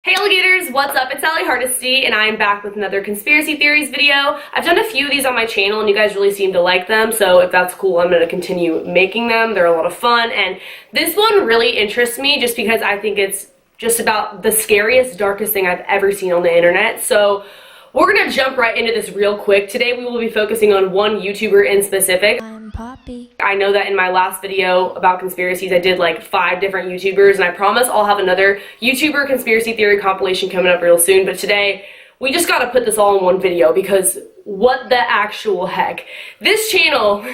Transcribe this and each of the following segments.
Hey alligators, what's up? It's Hardesty, and I'm back with another conspiracy theories video. I've done a few of these on my channel and you guys really seem to like them, so if that's cool, I'm going to continue making them. They're a lot of fun, and this one really interests me just because I think it's just about the scariest, darkest thing I've ever seen on the internet. So we're going to jump right into this real quick. Today we will be focusing on one YouTuber in specific. I'm Poppy. I know that in my last video about conspiracies I did like 5 different YouTubers, and I promise I'll have another YouTuber conspiracy theory compilation coming up real soon, but today we just gotta put this all in one video because what the actual heck. This channel,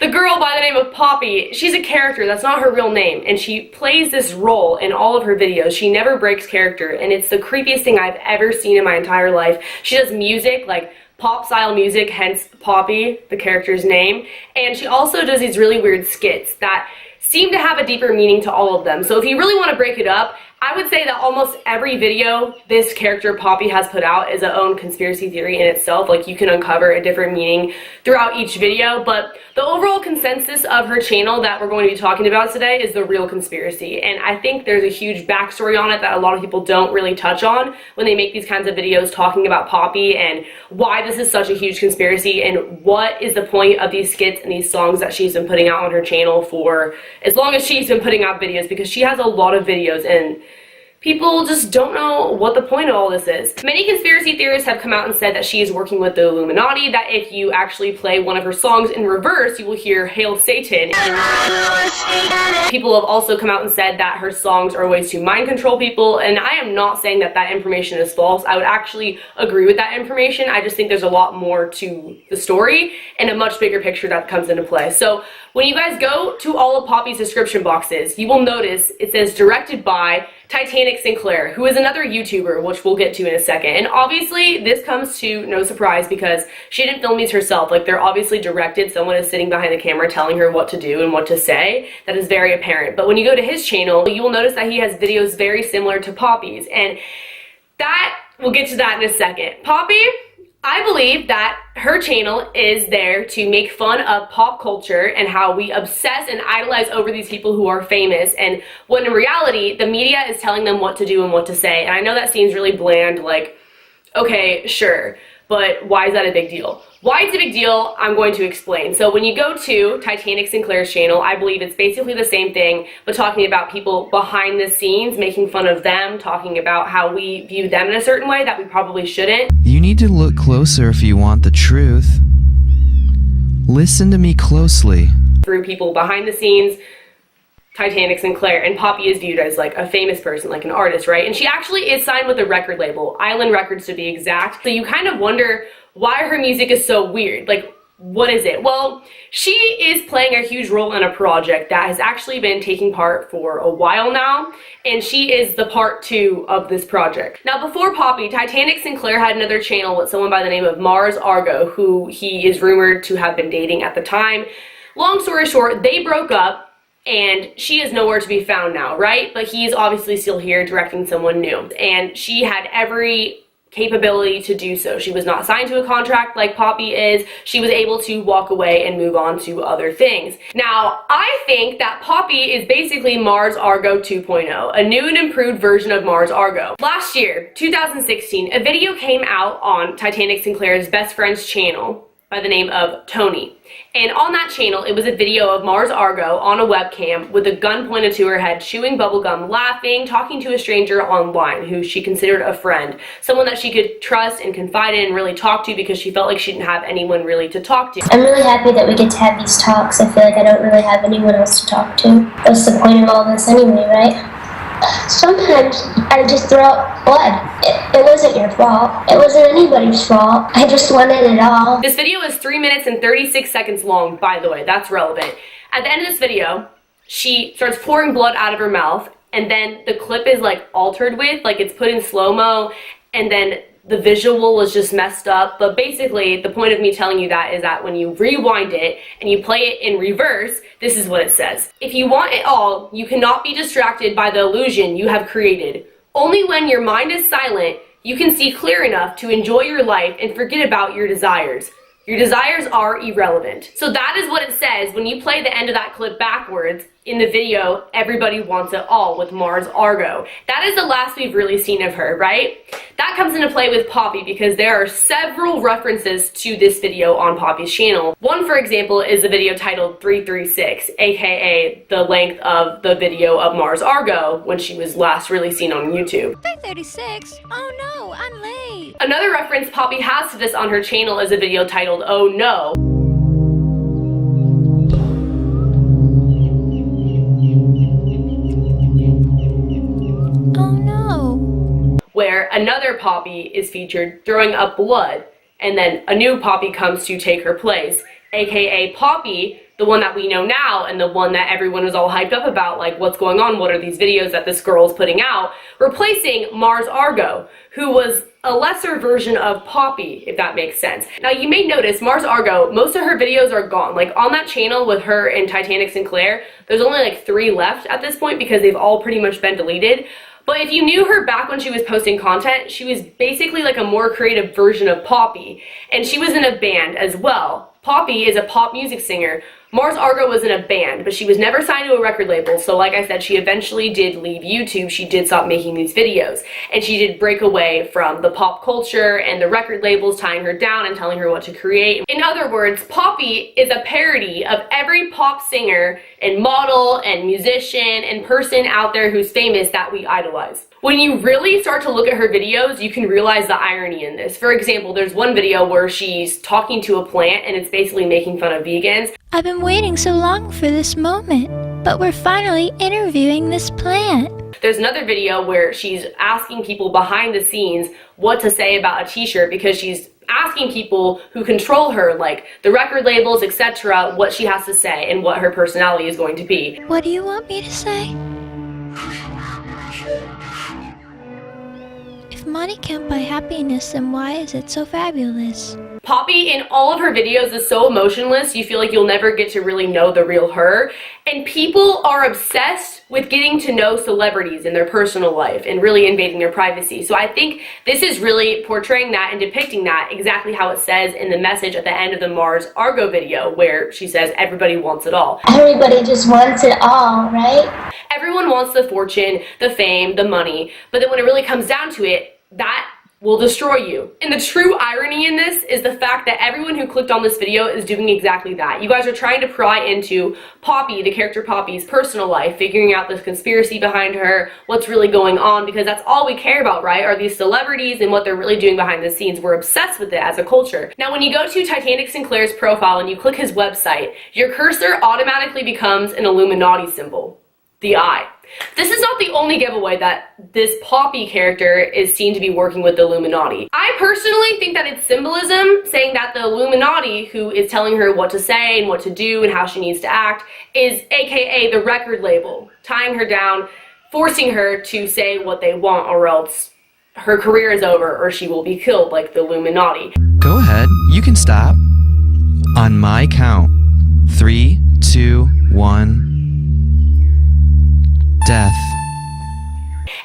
the girl by the name of Poppy, she's a character, that's not her real name, and she plays this role in all of her videos. She never breaks character, and it's the creepiest thing I've ever seen in my entire life. She does music, like pop style music, hence Poppy, the character's name, and she also does these really weird skits that seem to have a deeper meaning to all of them. So if you really want to break it up, I would say that almost every video this character Poppy has put out is a own conspiracy theory in itself. Like, you can uncover a different meaning throughout each video, but the overall consensus of her channel that we're going to be talking about today is the real conspiracy, and I think there's a huge backstory on it that a lot of people don't really touch on when they make these kinds of videos talking about Poppy and why this is such a huge conspiracy and what is the point of these skits and these songs that she's been putting out on her channel for as long as she's been putting out videos, because she has a lot of videos and people just don't know what the point of all this is. Many conspiracy theorists have come out and said that she is working with the Illuminati, that if you actually play one of her songs in reverse, you will hear Hail Satan. People have also come out and said that her songs are ways to mind control people, and I am not saying that that information is false. I would actually agree with that information. I just think there's a lot more to the story and a much bigger picture that comes into play. So when you guys go to all of Poppy's description boxes, you will notice it says directed by Titanic Sinclair, who is another YouTuber, which we'll get to in a second. And obviously, this comes to no surprise because she didn't film these herself. Like, they're obviously directed. Someone is sitting behind the camera telling her what to do and what to say. That is very apparent. But when you go to his channel, you will notice that he has videos very similar to Poppy's. And that, we'll get to that in a second. Poppy, I believe that her channel is there to make fun of pop culture and how we obsess and idolize over these people who are famous, and when in reality the media is telling them what to do and what to say. And I know that seems really bland, like, okay, sure, but why is that a big deal? Why it's a big deal, I'm going to explain. So when you go to Titanic Sinclair's channel, I believe it's basically the same thing, but talking about people behind the scenes, making fun of them, talking about how we view them in a certain way that we probably shouldn't. You need to look closer if you want the truth. Listen to me closely. Through people behind the scenes, Titanic Sinclair, and Poppy is viewed as like a famous person, like an artist, right? And she actually is signed with a record label, Island Records to be exact. So you kind of wonder why her music is so weird. Like, what is it? Well, she is playing a huge role in a project that has actually been taking part for a while now, and she is the part 2 of this project. Now, before Poppy, Titanic Sinclair had another channel with someone by the name of Mars Argo, who he is rumored to have been dating at the time. Long story short, they broke up, and she is nowhere to be found now, right? But he is obviously still here directing someone new, and she had every capability to do so. She was not signed to a contract like Poppy is. She was able to walk away and move on to other things. Now, I think that Poppy is basically Mars Argo 2.0, a new and improved version of Mars Argo. Last year, 2016, a video came out on Titanic Sinclair's best friend's channel by the name of Tony. And on that channel, it was a video of Mars Argo on a webcam with a gun pointed to her head, chewing bubblegum, laughing, talking to a stranger online who she considered a friend, someone that she could trust and confide in and really talk to because she felt like she didn't have anyone really to talk to. I'm really happy that we get to have these talks. I feel like I don't really have anyone else to talk to. What's the point of all this anyway, right? Sometimes I just throw up blood. It wasn't your fault. It wasn't anybody's fault. I just wanted it all. This video is 3 minutes and 36 seconds long, by the way. That's relevant. At the end of this video, she starts pouring blood out of her mouth, and then the clip is like altered with, like it's put in slow-mo, and then the visual is just messed up. But basically, the point of me telling you that is that when you rewind it and you play it in reverse, this is what it says. If you want it all, you cannot be distracted by the illusion you have created. Only when your mind is silent, you can see clear enough to enjoy your life and forget about your desires. Your desires are irrelevant. So that is what it says when you play the end of that clip backwards. in the video Everybody Wants It All with Mars Argo. That is the last we've really seen of her, right? That comes into play with Poppy because there are several references to this video on Poppy's channel. One, for example, is the video titled 336, aka the length of the video of Mars Argo when she was last really seen on YouTube. 336? Oh no, I'm late. Another reference Poppy has to this on her channel is a video titled Oh No. Oh no. Where another Poppy is featured throwing up blood, and then a new Poppy comes to take her place, aka Poppy, the one that we know now and the one that everyone is all hyped up about, like what's going on, what are these videos that this girl is putting out, replacing Mars Argo, who was a lesser version of Poppy, if that makes sense. Now you may notice Mars Argo, most of her videos are gone. Like on that channel with her and Titanic Sinclair, there's only like 3 left at this point because they've all pretty much been deleted. But if you knew her back when she was posting content, she was basically like a more creative version of Poppy. And she was in a band as well. Poppy is a pop music singer. Mars Argo was in a band, but she was never signed to a record label, so like I said, she eventually did leave YouTube. She did stop making these videos, and she did break away from the pop culture and the record labels tying her down and telling her what to create. In other words, Poppy is a parody of every pop singer and model and musician and person out there who's famous that we idolize. When you really start to look at her videos, you can realize the irony in this. For example, there's one video where she's talking to a plant and it's basically making fun of vegans. I've been waiting so long for this moment, but we're finally interviewing this plant. There's another video where she's asking people behind the scenes what to say about a t-shirt because she's asking people who control her, like the record labels, etc., what she has to say and what her personality is going to be. What do you want me to say? If money can't buy happiness, then why is it so fabulous? Poppy in all of her videos is so emotionless, you feel like you'll never get to really know the real her. And people are obsessed with getting to know celebrities in their personal life and really invading their privacy. So I think this is really portraying that and depicting that exactly how it says in the message at the end of the Mars Argo video, where she says everybody wants it all. Everybody just wants it all, right? Everyone wants the fortune, the fame, the money, but then when it really comes down to it, that will destroy you. And the true irony in this is the fact that everyone who clicked on this video is doing exactly that. You guys are trying to pry into Poppy, the character Poppy's personal life, figuring out the conspiracy behind her, what's really going on, because that's all we care about, right? Are these celebrities and what they're really doing behind the scenes. We're obsessed with it as a culture. Now, when you go to Titanic Sinclair's profile and you click his website, your cursor automatically becomes an Illuminati symbol, the eye. This is not the only giveaway that this Poppy character is seen to be working with the Illuminati. I personally think that it's symbolism, saying that the Illuminati, who is telling her what to say and what to do and how she needs to act, is aka the record label, tying her down, forcing her to say what they want, or else her career is over or she will be killed like the Illuminati. Go ahead, you can stop. On my count. 3, 2, 1. Death.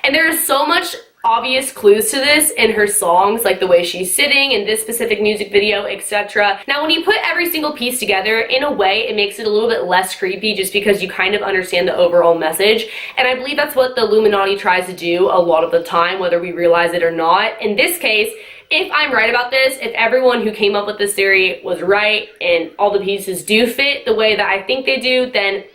And there is so much obvious clues to this in her songs, like the way she's sitting in this specific music video, etc. Now, when you put every single piece together, in a way, it makes it a little bit less creepy just because you kind of understand the overall message. And I believe that's what the Illuminati tries to do a lot of the time, whether we realize it or not. In this case, if I'm right about this, if everyone who came up with this theory was right and all the pieces do fit the way that I think they do, then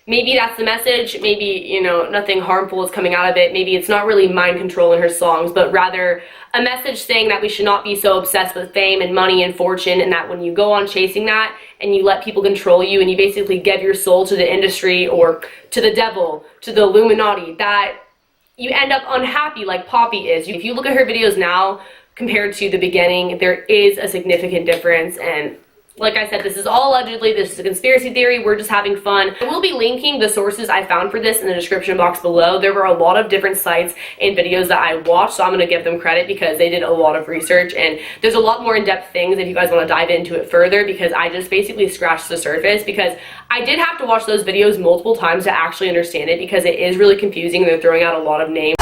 maybe that's the message. Maybe, you know, nothing harmful is coming out of it. Maybe it's not really mind control in her songs, but rather a message saying that we should not be so obsessed with fame and money and fortune, and that when you go on chasing that and you let people control you and you basically give your soul to the industry or to the devil, to the Illuminati, that you end up unhappy like Poppy is. If you look at her videos now compared to the beginning, there is a significant difference. And like I said, this is all allegedly, this is a conspiracy theory, we're just having fun. I will be linking the sources I found for this in the description box below. There were a lot of different sites and videos that I watched, so I'm going to give them credit because they did a lot of research, and there's a lot more in-depth things if you guys want to dive into it further, because I just basically scratched the surface, because I did have to watch those videos multiple times to actually understand it, because it is really confusing. They're throwing out a lot of names.